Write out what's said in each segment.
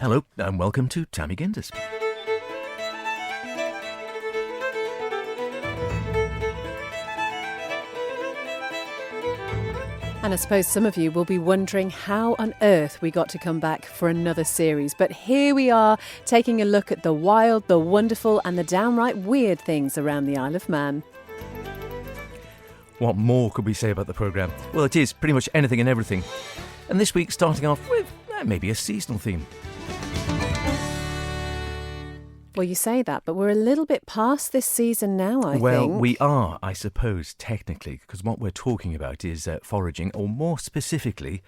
Hello and welcome to Mee Gindys. And I suppose some of you will be wondering how on earth we got to come back for another series. But here we are, taking a look at the wild, the wonderful and the downright weird things around the Isle of Man. What more could we say about the programme? Well, it is pretty much anything and everything. And this week starting off with maybe a seasonal theme. Well, you say that, but we're a little bit past this season now, I think. Well, we are, I suppose, technically, because what we're talking about is foraging, or more specifically,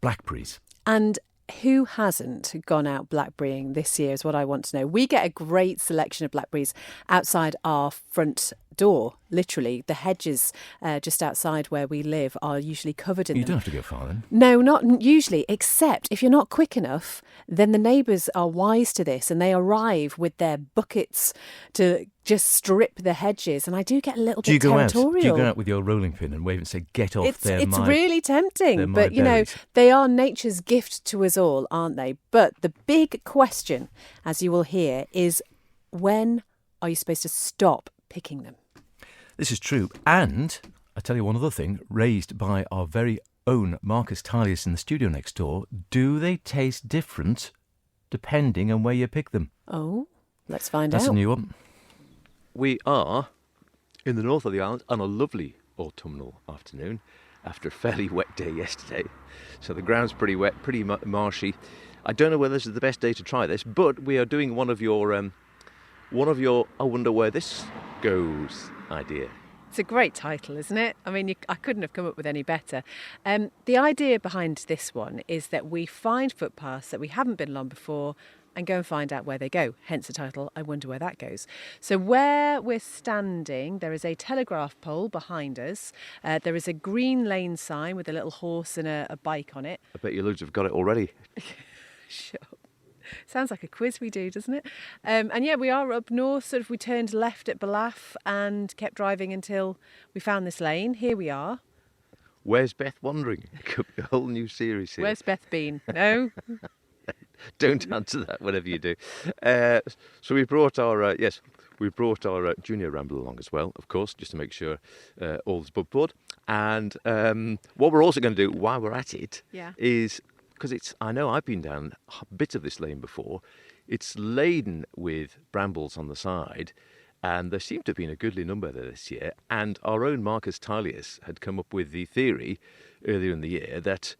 blackberries. And who hasn't gone out blackberrying this year is what I want to know. We get a great selection of blackberries outside our front door, literally. The hedges just outside where we live are usually covered in them. You don't have to go far then. No, not usually, except if you're not quick enough, then the neighbours are wise to this and they arrive with their buckets to just strip the hedges. And I do get a little bit territorial. Do you go out with your rolling pin and wave and say, get off, It's really tempting, but you berries. know, they are nature's gift to us all, aren't they? But the big question, as you will hear, is when are you supposed to stop picking them? This is true. And I tell you one other thing, raised by our very own Marcus Talius in the studio next door. Do they taste different depending on where you pick them? Oh, let's find out. That's a new one. We are in the north of the island on a lovely autumnal afternoon after a fairly wet day yesterday. So the ground's pretty wet, pretty marshy. I don't know whether this is the best day to try this, but we are doing one of your I wonder where this goes idea. It's a great title, isn't it? I mean, I couldn't have come up with any better. The idea behind this one is that we find footpaths that we haven't been along before and go and find out where they go. Hence the title, I wonder where that goes. So where we're standing, there is a telegraph pole behind us. There is a green lane sign with a little horse and a bike on it. I bet you loads have got it already. Shut up. Sounds like a quiz we do, doesn't it? And yeah, we are up north. Sort of, we turned left at Ballaugh and kept driving until we found this lane. Here we are. Where's Beth wandering? It could be a whole new series here. Where's Beth been? No? Don't answer that, whatever you do. So we brought our junior ramble along as well, of course, just to make sure all's above board. And what we're also going to do while we're at it is, because I know I've been down a bit of this lane before, it's laden with brambles on the side, and there seem to have been a goodly number there this year. And our own Marcus Talius had come up with the theory earlier in the year that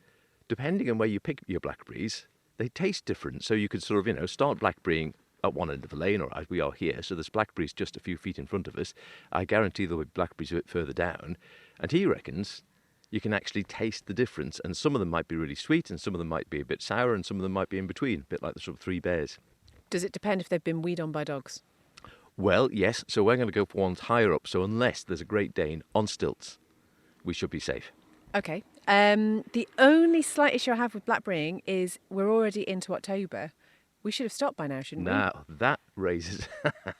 depending on where you pick your blackberries, they taste different. So you could sort of, start blackberrying at one end of the lane, or as we are here. So there's blackberries just a few feet in front of us. I guarantee there'll be blackberries a bit further down. And he reckons you can actually taste the difference. And some of them might be really sweet, and some of them might be a bit sour, and some of them might be in between, a bit like the sort of three bears. Does it depend if they've been weed on by dogs? Well, yes. So we're going to go for ones higher up. So unless there's a Great Dane on stilts, we should be safe. Okay. The only slight issue I have with blackberrying is we're already into October. We should have stopped by now, shouldn't we? Now, that raises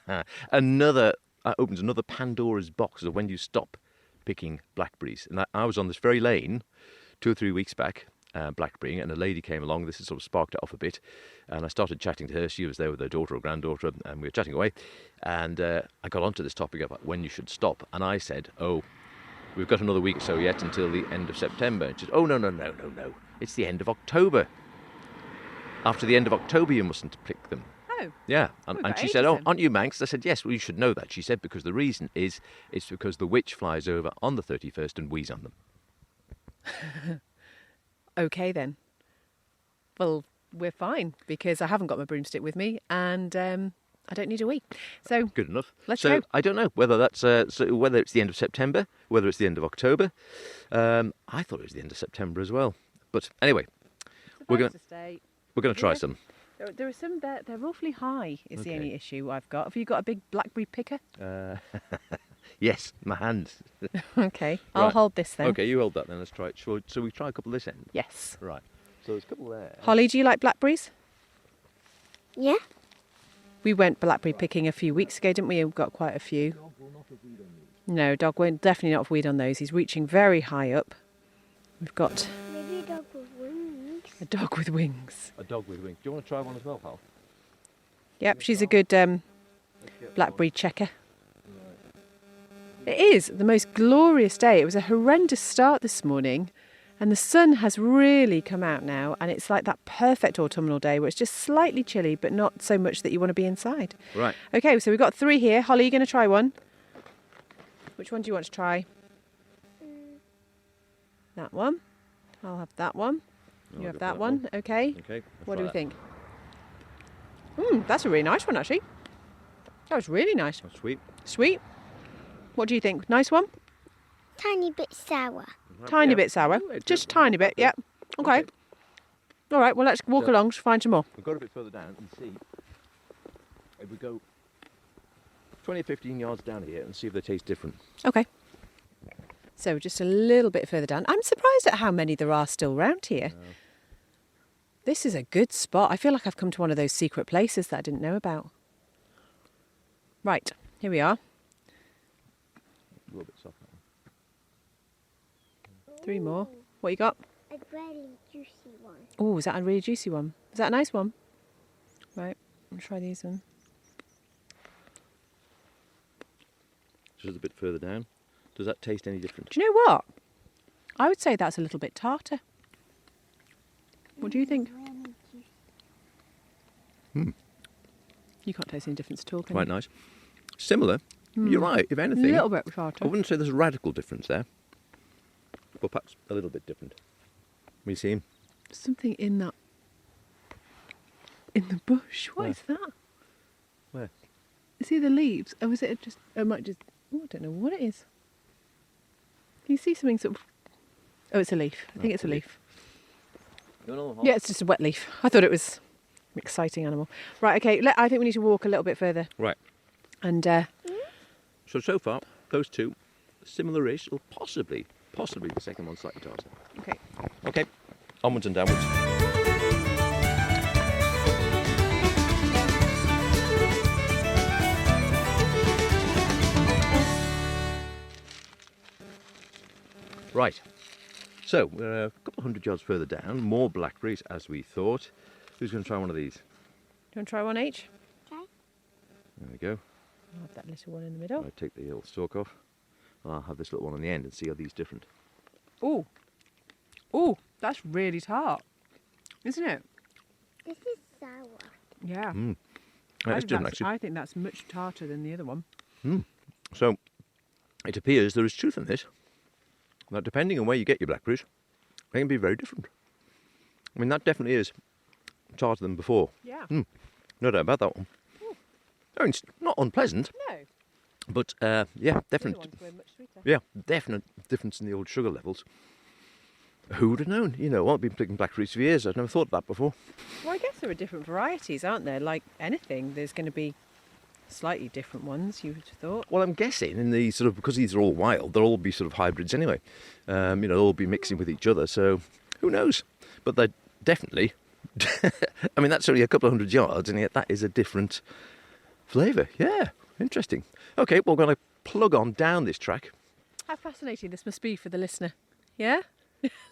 opens another Pandora's box of when you stop picking blackberries. And I was on this very lane 2 or 3 weeks back, blackberrying, and a lady came along. This has sort of sparked it off a bit. And I started chatting to her. She was there with her daughter or granddaughter, and we were chatting away. And I got onto this topic about when you should stop. And I said, we've got another week or so yet until the end of September. And she said, no. It's the end of October. After the end of October, you mustn't pick them. Oh. Yeah. And she said, aren't you Manx? I said, yes, well, you should know that. She said, because the reason is, it's because the witch flies over on the 31st and wheezes on them. Okay, then. Well, we're fine, because I haven't got my broomstick with me, and I don't need a wee. So good enough. Let's go. I don't know whether that's whether it's the end of September, whether it's the end of October. I thought it was the end of September as well. But anyway, we're going to try some. There are some there. They're awfully high. Is the only issue I've got. Have you got a big blackberry picker? Yes, my hand. Okay, Right. I'll hold this then. Okay, you hold that then. Let's try it. So we try a couple this end. Yes. Right. So there's a couple there. Holly, do you like blackberries? Yeah. We went blackberry picking a few weeks ago, didn't we? We've got quite a few. No, dog won't definitely not have weed on those. He's reaching very high up. We've got... Maybe dog with wings. A dog with wings. A dog with wings. Do you want to try one as well, pal? Yep, she's a good blackberry checker. It is the most glorious day. It was a horrendous start this morning, and the sun has really come out now, and it's like that perfect autumnal day where it's just slightly chilly, but not so much that you want to be inside. Right. Okay, so we've got 3 here. Holly, you going to try one? Which one do you want to try? That one. I'll have that one. You have that one. Okay. Okay. What do we think? That's a really nice one, actually. That was really nice. That's sweet. Sweet. What do you think? Nice one? Tiny bit sour. Tiny bit sour. Just tiny bit, yep. Okay. All right, well, let's walk along to find some more. We've got a bit further down and see if we go 20 or 15 yards down here and see if they taste different. Okay. So just a little bit further down. I'm surprised at how many there are still round here. This is a good spot. I feel like I've come to one of those secret places that I didn't know about. Right, here we are. A little bit soft. 3 more. What you got? A really juicy one. Oh, is that a really juicy one? Is that a nice one? Right, I'll try these ones. Just a bit further down. Does that taste any different? Do you know what? I would say that's a little bit tartar. What do you think? Really juicy. You can't taste any difference at all, can Quite you? nice. Similar. You're right. If A anything, little bit I tartar. wouldn't say there's a radical difference there, but perhaps a little bit different. We see him. Something in that... in the bush. What is that? Where? Is it the leaves? Or is it just... It might just... Oh, I don't know what it is. Can you see something sort of... Oh, it's a leaf. I think it's a leaf. Yeah, it's just a wet leaf. I thought it was an exciting animal. Right, okay, I think we need to walk a little bit further. Right. And So far, those two, similar-ish, or possibly the second one slightly tartar. okay. Okay, onwards and downwards. Right, so we're a couple of 100 yards further down, more blackberries as we thought. Who's going to try one of these? Do you want to try one each? Okay. There we go. I'll have that little one in the middle. I'll take the little stalk off. I'll have this little one on the end and see how these different. Oh. Oh, that's really tart. Isn't it? This is sour. Yeah. It's different actually. I think that's much tartar than the other one. So it appears there is truth in this. That depending on where you get your blackberries, they can be very different. I mean, that definitely is tartar than before. Yeah. No doubt about that one. I mean, it's not unpleasant, No. but yeah, The other definite. ones were much sweeter. Yeah, definite difference in the old sugar levels. Who would have known? You know, I've been picking blackberries for years. I've never thought of that before. Well, I guess there are different varieties, aren't there? Like anything, there's going to be slightly different ones, you would have thought. Well, I'm guessing in the sort of, because these are all wild, they'll all be sort of hybrids anyway. You know, they'll all be mixing with each other. So who knows? But they're definitely. I mean, that's only a couple of 100 yards, and yet that is a different flavour. Yeah, interesting. Okay, well, we're going to plug on down this track. How fascinating this must be for the listener. Yeah?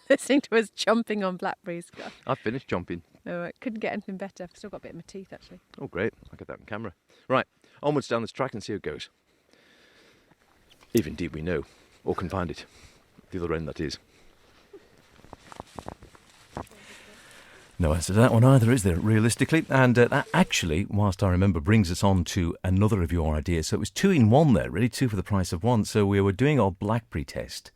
Listening to us chomping on blackberries. God. I've finished chomping. Oh, I couldn't get anything better. I've still got a bit in my teeth, actually. Oh, great. I'll get that on camera. Right, onwards down this track and see how it goes. If indeed we know, or can find it. The other end, that is. No answer to that one either, is there, realistically? And that actually, whilst I remember, brings us on to another of your ideas. So it was 2 in 1 there, really, 2 for the price of 1. So we were doing our blackberry test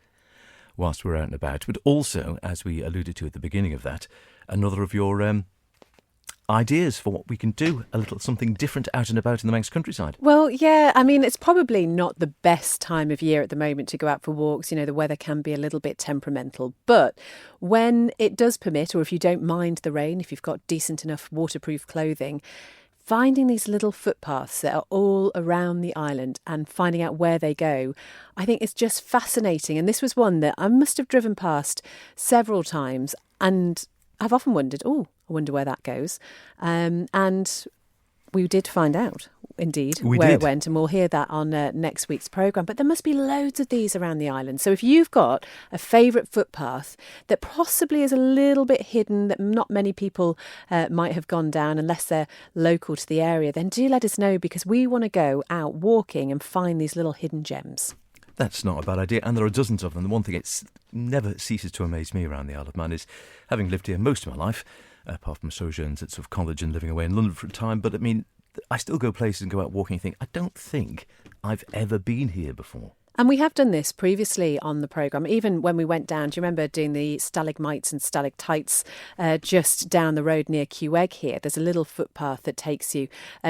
whilst we were out and about. But also, as we alluded to at the beginning of that, another of your ideas for what we can do, a little something different out and about in the Manx countryside. Well, yeah, I mean, it's probably not the best time of year at the moment to go out for walks. You know, the weather can be a little bit temperamental. But when it does permit, or if you don't mind the rain, if you've got decent enough waterproof clothing, finding these little footpaths that are all around the island and finding out where they go, I think it's just fascinating. And this was one that I must have driven past several times, and I've often wondered, I wonder where that goes. And we did find out. indeed, We where did. it went, and we'll hear that on next week's programme. But there must be loads of these around the island. So if you've got a favourite footpath that possibly is a little bit hidden, that not many people might have gone down unless they're local to the area, then do let us know, because we want to go out walking and find these little hidden gems. That's not a bad idea, and there are dozens of them. The one thing it never ceases to amaze me around the Isle of Man is, having lived here most of my life, apart from sojourns at sort of college and living away in London for a time, but I mean, I still go places and go out walking and think, I don't think I've ever been here before. And we have done this previously on the programme, even when we went down. Do you remember doing the stalagmites and stalactites just down the road near Quegg here? There's a little footpath that takes you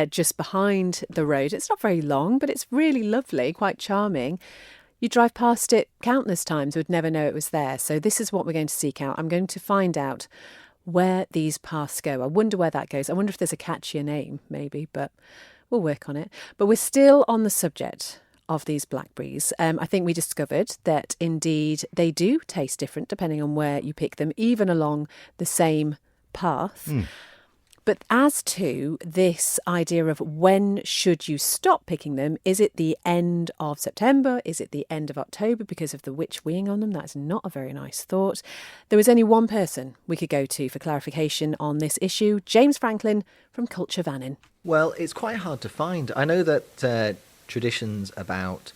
just behind the road. It's not very long, but it's really lovely, quite charming. You drive past it countless times, would never know it was there. So this is what we're going to seek out. I'm going to find out where these paths go. I wonder where that goes. I wonder if there's a catchier name, maybe, but we'll work on it. But we're still on the subject of these blackberries. I think we discovered that indeed they do taste different depending on where you pick them, even along the same path. But as to this idea of when should you stop picking them, is it the end of September? Is it the end of October because of the witch weeing on them? That's not a very nice thought. There was only one person we could go to for clarification on this issue, James Franklin from Culture Vannin. Well, it's quite hard to find. I know that traditions about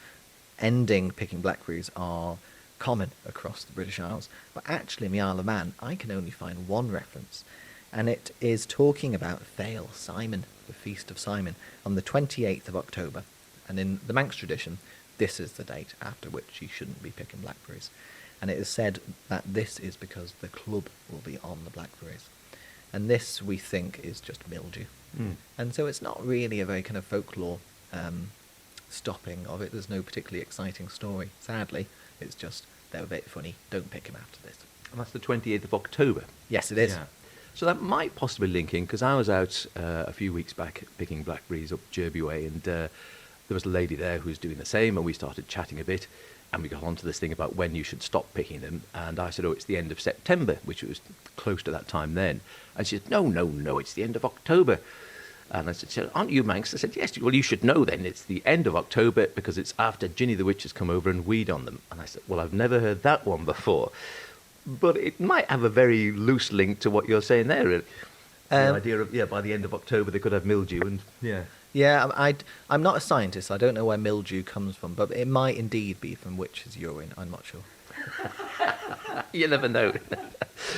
ending picking blackberries are common across the British Isles, but actually in the Isle of Man, I can only find one reference. And it is talking about Fale Simon, the Feast of Simon, on the 28th of October. And in the Manx tradition, this is the date after which you shouldn't be picking blackberries. And it is said that this is because the club will be on the blackberries. And this, we think, is just mildew. And so it's not really a very kind of folklore stopping of it. There's no particularly exciting story, sadly. It's just, they're a bit funny. Don't pick them after this. And that's the 28th of October. Yes, it is. Yeah. So that might possibly link in, because I was out a few weeks back picking blackberries up Derby Way, and there was a lady there who was doing the same, and we started chatting a bit, and we got onto this thing about when you should stop picking them, and I said, oh, it's the end of September, which was close to that time then. And she said, no, it's the end of October. And I said, aren't you Manx? I said, yes. Well, you should know then, it's the end of October because it's after Ginny the Witch has come over and weed on them. And I said, well, I've never heard that one before. But it might have a very loose link to what you're saying there. The idea of, by the end of October they could have mildew and, Yeah, I'm not a scientist. I don't know where mildew comes from, but it might indeed be from witch's urine. I'm not sure. You never know.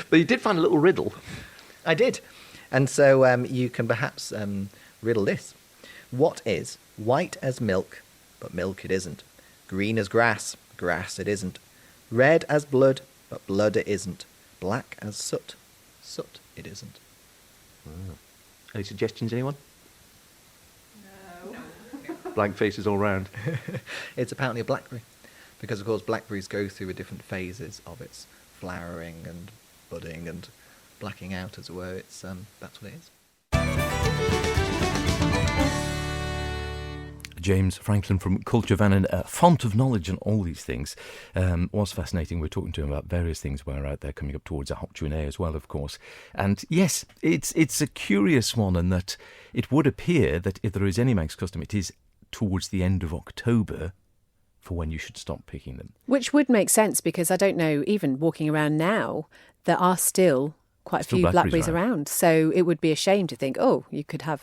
But you did find a little riddle. I did. And so you can perhaps riddle this. What is white as milk, but milk it isn't? Green as grass, grass it isn't. Red as blood, but blood it isn't. Black as soot, soot it isn't. Any suggestions, anyone? No. Blank faces all round. It's apparently a blackberry, because of course blackberries go through the different phases of its flowering and budding and blacking out, as it were. It's that's what it is. James Franklin from Culture Vannin, a font of knowledge on all these things. Was fascinating. We're talking to him about various things we're out there coming up towards a hot Q&A as well, of course. And yes, it's a curious one, in that it would appear that if there is any Manx custom, it is towards the end of October for when you should stop picking them. Which would make sense, because I don't know, even walking around now, there are still quite a Still few blackberries blackberries around. So it would be a shame to think, oh, you could have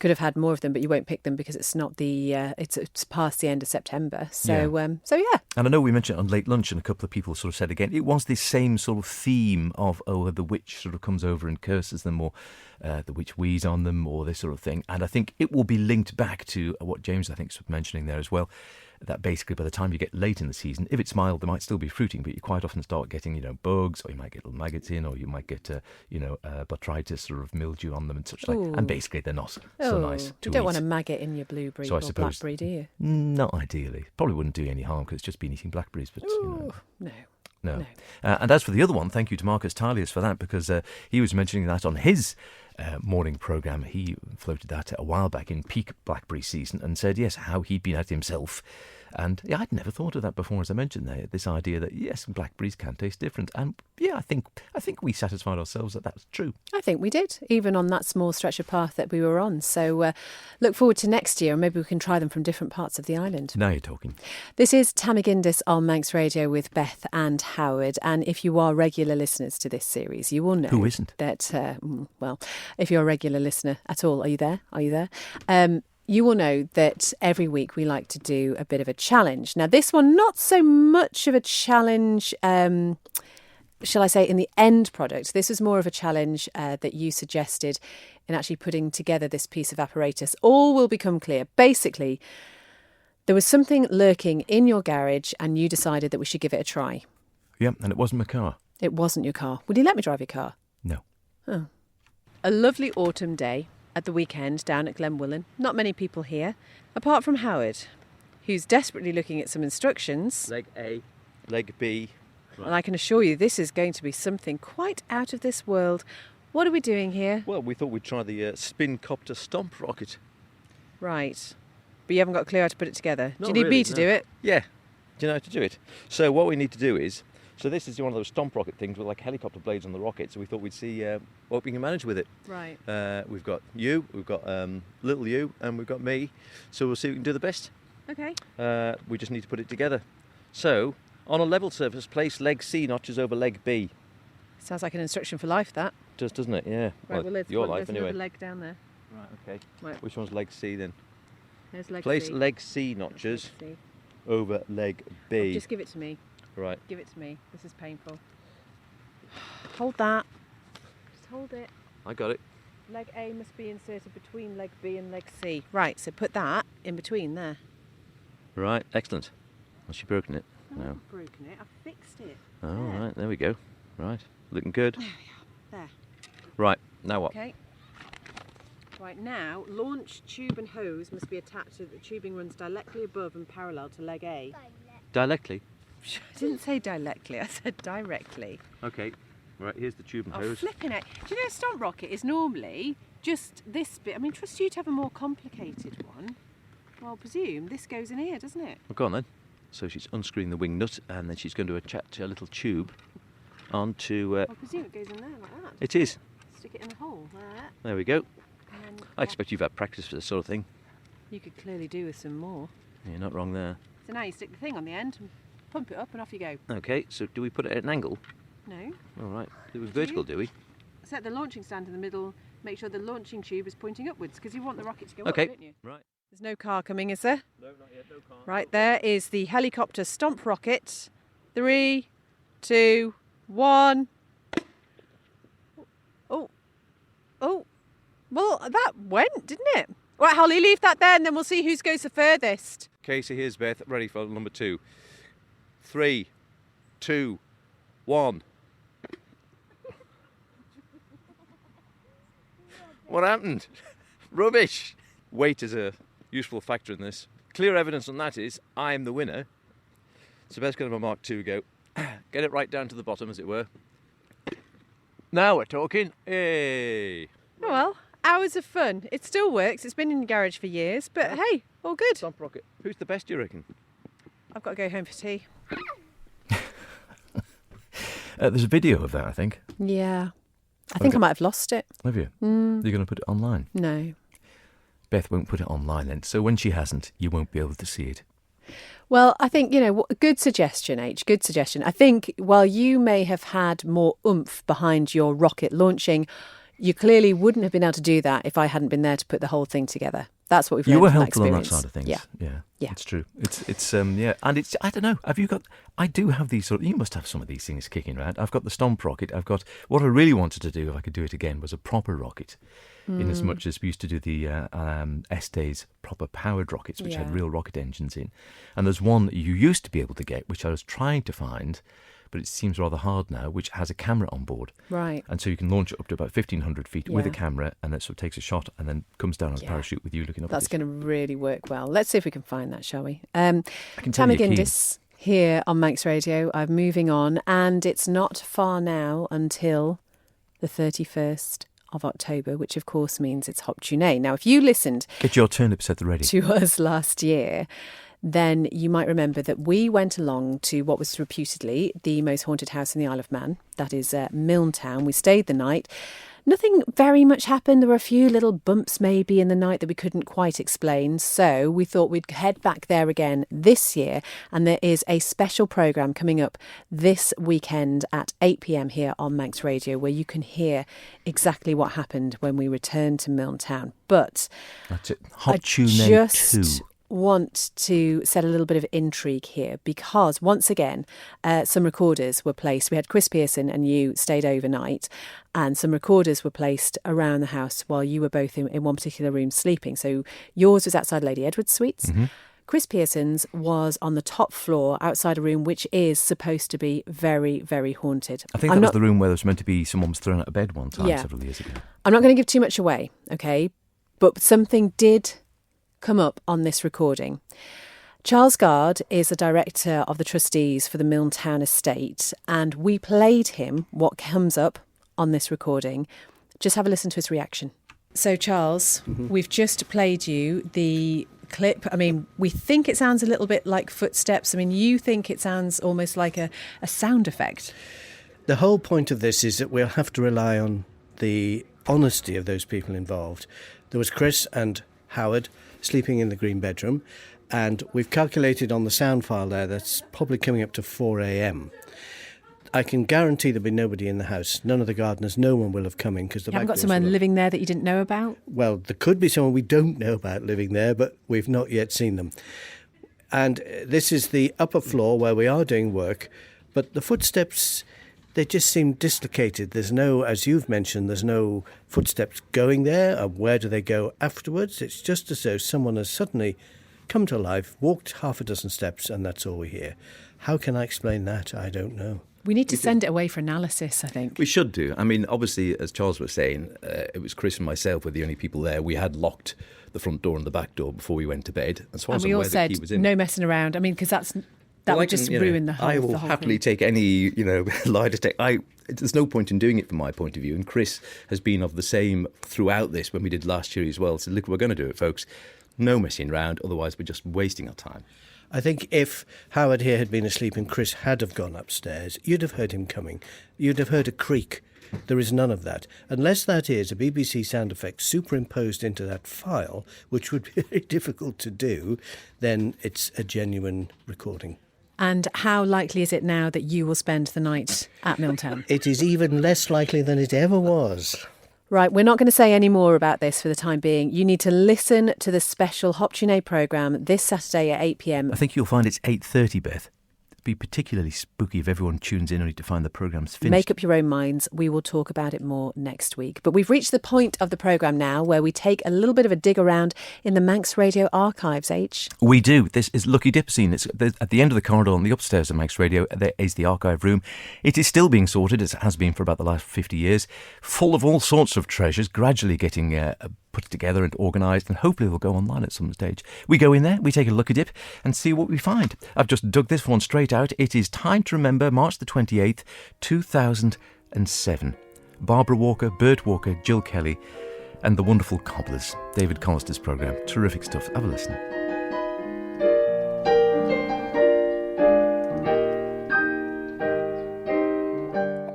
had more of them, but you won't pick them because it's not the it's past the end of September. So yeah. And I know we mentioned it on Late Lunch, and a couple of people sort of said again, it was this same sort of theme of, the witch sort of comes over and curses them, or the witch wheezes on them, or this sort of thing. And I think it will be linked back to what James, I think, was mentioning there as well, that basically by the time you get late in the season, if it's mild, they might still be fruiting, but you quite often start getting, bugs, or you might get little maggots in, or you might get, botrytis, sort of mildew on them and such like. And basically they're not so nice to You don't eat. want a maggot in your blueberry So I or suppose- blackberry, do you? Not ideally. Probably wouldn't do you any harm because it's just been eating blackberries, but No. No. And as for the other one, thank you to Marcus Talius for that, because he was mentioning that on his morning programme. He floated that a while back in peak blackberry season and said, yes, how he'd been at himself And yeah, I'd never thought of that before, as I mentioned there. This idea that yes, blackberries can taste different, and yeah, I think we satisfied ourselves that that's true. I think we did, even on that small stretch of path that we were on. So look forward to next year, and maybe we can try them from different parts of the island. Now you're talking. This is Mee Gindys on Manx Radio with Beth and Howard. And if you are regular listeners to this series, you will know Who isn't? that, well, if you're a regular listener at all, are you there? You will know that every week we like to do a bit of a challenge. Now, this one, not so much of a challenge, shall I say, in the end product. This was more of a challenge that you suggested in actually putting together this piece of apparatus. All will become clear. Basically, there was something lurking in your garage and you decided that we should give it a try. Yeah, and it wasn't my car. It wasn't your car. Would you let me drive your car? No. Oh. A lovely autumn day at the weekend down at Glenwillan. Not many people here, apart from Howard, who's desperately looking at some instructions. Leg A, leg B. Right. And I can assure you this is going to be something quite out of this world. What are we doing here? Well, we thought we'd try the spin copter stomp rocket. Right. But you haven't got a clue how to put it together. Not do you need really, me to do it? Yeah. Do you know how to do it? So what we need to do is, so this is one of those stomp rocket things with like helicopter blades on the rocket. So we thought we'd see what we can manage with it. Right. We've got you, we've got little you, and we've got me. So we'll see if we can do the best. Okay. We just need to put it together. So on a level surface, place leg C notches over leg B. Sounds like an instruction for life, that. Doesn't it? Yeah. Right, well, your life there's anyway. another leg down there. Right. Okay. Right. Which one's leg C then? There's leg Place C. leg C notches Leg C. over leg B. Just give it to me. Right. Give it to me. This is painful. Hold that. Just hold it. I got it. Leg A must be inserted between leg B and leg C. Right, so put that in between there. Right. Excellent. Has she broken it? I No. haven't broken it. I've fixed it. Oh, There. right. There we go. Right. Looking good. There. Right. Now what? Okay. Right, now, launch tube and hose must be attached so that the tubing runs directly above and parallel to leg A. Directly. I didn't say directly, I said directly. Okay. Right. Here's the tube and Oh, hose. flipping it. Do you know a stomp rocket is normally just this bit? I mean, trust you to have a more complicated one. Well, I presume this goes in here, doesn't it? Well, go on then. So she's unscrewing the wing nut, and then she's going to attach a little tube onto. I presume it goes in there like that. It is. Stick it in the hole there. There we go. And then I expect you've had practice for this sort of thing. you could clearly do with some more. You're not wrong there. So now you stick the thing on the end and pump it up and off you go. Okay. So do we put it at an angle? No. All right. It was Do you? vertical, do we? Set the launching stand in the middle. Make sure the launching tube is pointing upwards because you want the rocket to go Okay. up, don't you? Right. There's no car coming, is there? No, not yet. No car. Right, there is the helicopter stomp rocket. 3, 2, 1. Oh. Well, that went, didn't it? Right, Holly, leave that there and then we'll see who goes the furthest. Okay, so here's Beth, ready for number 2. 3, 2, 1. What happened? Rubbish! Weight is a useful factor in this. Clear evidence on that is I'm the winner. So Beth's going to have a Mark 2 go. Get it right down to the bottom, as it were. Now we're talking. Hey! Oh well, hours of fun. It still works. It's been in the garage for years, but hey, all good. Stomp rocket. Who's the best, you reckon? I've got to go home for tea. There's a video of that, I think. Yeah. I think I might have lost it. Have you? You're going to put it online. No. Beth won't put it online then, so when she hasn't, you won't be able to see it. Well, I think, good suggestion, H, good suggestion. I think while you may have had more oomph behind your rocket launching, you clearly wouldn't have been able to do that if I hadn't been there to put the whole thing together. That's what we've learned You were from that helpful on that experience. side of things. Yeah. Yeah. It's true. It's yeah, and it's I don't know. Have you got? I do have these sort of. You must have some of these things kicking around. I've got the stomp rocket. I've got what I really wanted to do if I could do it again was a proper rocket. In as much as we used to do the Estes proper powered rockets, which had Yeah. real rocket engines in, and there's one that you used to be able to get, which I was trying to find, but it seems rather hard now, which has a camera on board. Right. And so you can launch it up to about 1,500 feet with a Yeah. camera, and it sort of takes a shot and then comes down on a Yeah. parachute with you looking up That's at it. going to really work well. Let's see if we can find that, shall we? I can tell Mee you're keen. Gindys here on Manx Radio. I'm moving on, and it's not far now until the 31st of October, which of course means it's Hop Tune. Now, if you listened Get your turnips at the ready. to us last year, then you might remember that we went along to what was reputedly the most haunted house in the Isle of Man. That is Milntown. We stayed the night. Nothing very much happened. There were a few little bumps maybe in the night that we couldn't quite explain. So we thought we'd head back there again this year. And there is a special programme coming up this weekend at 8 p.m. here on Manx Radio, where you can hear exactly what happened when we returned to Milntown. But That's it. Hot Tune just 2. want to set a little bit of intrigue here, because once again some recorders were placed. We had Chris Pearson and you stayed overnight, and some recorders were placed around the house while you were both in one particular room sleeping. So yours was outside Lady Edward's suites. Mm-hmm. Chris Pearson's was on the top floor outside a room which is supposed to be very, very haunted. I think that was the room where there was meant to be someone was thrown out of bed one time several years ago. I'm not going to give too much away, okay? But something did come up on this recording. Charles Gard is the director of the trustees for the Milntown estate, and we played him what comes up on this recording. Just have a listen to his reaction. So Charles, we've just played you the clip. I mean, we think it sounds a little bit like footsteps. I mean, you think it sounds almost like a sound effect. The whole point of this is that we'll have to rely on the honesty of those people involved. There was Chris and Howard sleeping in the green bedroom, and we've calculated on the sound file there that's probably coming up to 4 a.m. I can guarantee there'll be nobody in the house. None of the gardeners, no one will have come in because the You haven't back got doors someone were- living there that you didn't know about? Well, there could be someone we don't know about living there, but we've not yet seen them. And this is the upper floor where we are doing work, but the footsteps, they just seem dislocated. There's no, as you've mentioned, there's no footsteps going there, and where do they go afterwards? It's just as though someone has suddenly come to life, walked half a dozen steps, and that's all we hear. How can I explain that? I don't know. We need to send it away for analysis, I think. We should do. I mean, obviously, as Charles was saying, it was Chris and myself were the only people there. We had locked the front door and the back door before we went to bed. As far And as we I'm all aware, the key said was in. no messing around. I mean, because that Well, would just ruin the whole I will the whole happily thing. take any, lie detector. There's no point in doing it from my point of view. And Chris has been of the same throughout this when we did last year as well. So look, we're going to do it, folks. No messing around. Otherwise, we're just wasting our time. I think if Howard here had been asleep and Chris had have gone upstairs, you'd have heard him coming. You'd have heard a creak. There is none of that. Unless that is a BBC sound effect superimposed into that file, which would be very difficult to do, then it's a genuine recording. And how likely is it now that you will spend the night at Milntown? It is even less likely than it ever was. Right, we're not going to say any more about this for the time being. You need to listen to the special Hop Tune programme this Saturday at 8 p.m. I think you'll find it's 8:30, Beth. It'd be particularly spooky if everyone tunes in only to find the programme's finished. Make up your own minds. We will talk about it more next week. But we've reached the point of the programme now where we take a little bit of a dig around in the Manx Radio archives, H. We do. This is Lucky Dip Scene. It's at the end of the corridor on the upstairs of Manx Radio. There is the archive room. It is still being sorted, as it has been for about the last 50 years, full of all sorts of treasures, gradually getting put together and organised, and hopefully they'll go online at some stage. We go in there, we take a lucky dip and see what we find. I've just dug this one straight out. It is Time to Remember, March the 28th, 2007. Barbara Walker, Bert Walker, Jill Kelly and the wonderful Cobblers. David Collister's programme. Terrific stuff. Have a listen.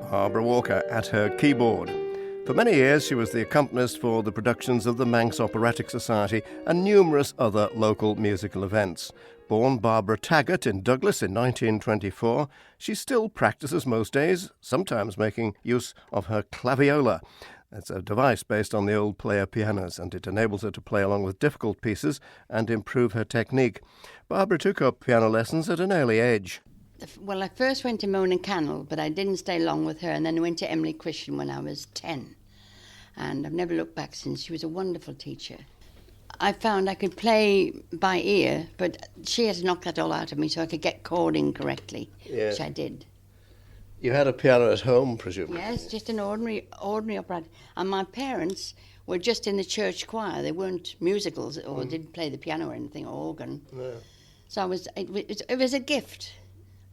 Barbara Walker at her keyboard. For many years, she was the accompanist for the productions of the Manx Operatic Society and numerous other local musical events. Born Barbara Taggart in Douglas in 1924, she still practices most days, sometimes making use of her claviola. It's a device based on the old player pianos, and it enables her to play along with difficult pieces and improve her technique. Barbara took up piano lessons at an early age. Well, I first went to Mona Cannell, but I didn't stay long with her, and then I went to Emily Christian when I was 10. And I've never looked back since. She was a wonderful teacher. I found I could play by ear, but she had to knock that all out of me so I could get chording correctly, which I did. You had a piano at home, presumably? Yes, just an ordinary operatic. And my parents were just in the church choir. They weren't musicals or didn't play the piano or anything, or organ. No. So it was a gift.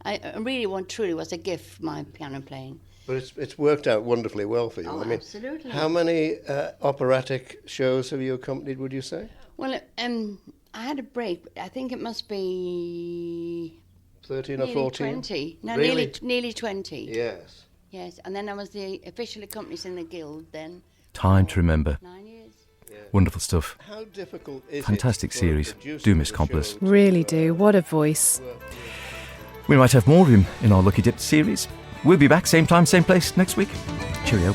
I really truly was a gift, my piano playing. But it's worked out wonderfully well for you. Oh, I mean, absolutely. How many operatic shows have you accompanied, would you say? Well, I had a break. I think it must be 13 or nearly 14? 20. No, Really? nearly 20. Yes. Yes, and then I was the official accompanist in the guild then. Time to remember. 9 years. Wonderful stuff. How difficult is Fantastic it for a series. producer Do miss of a Complis. show Really to, do. What a voice. We might have more of him in our Lucky Dip series. We'll be back, same time, same place, next week. Cheerio.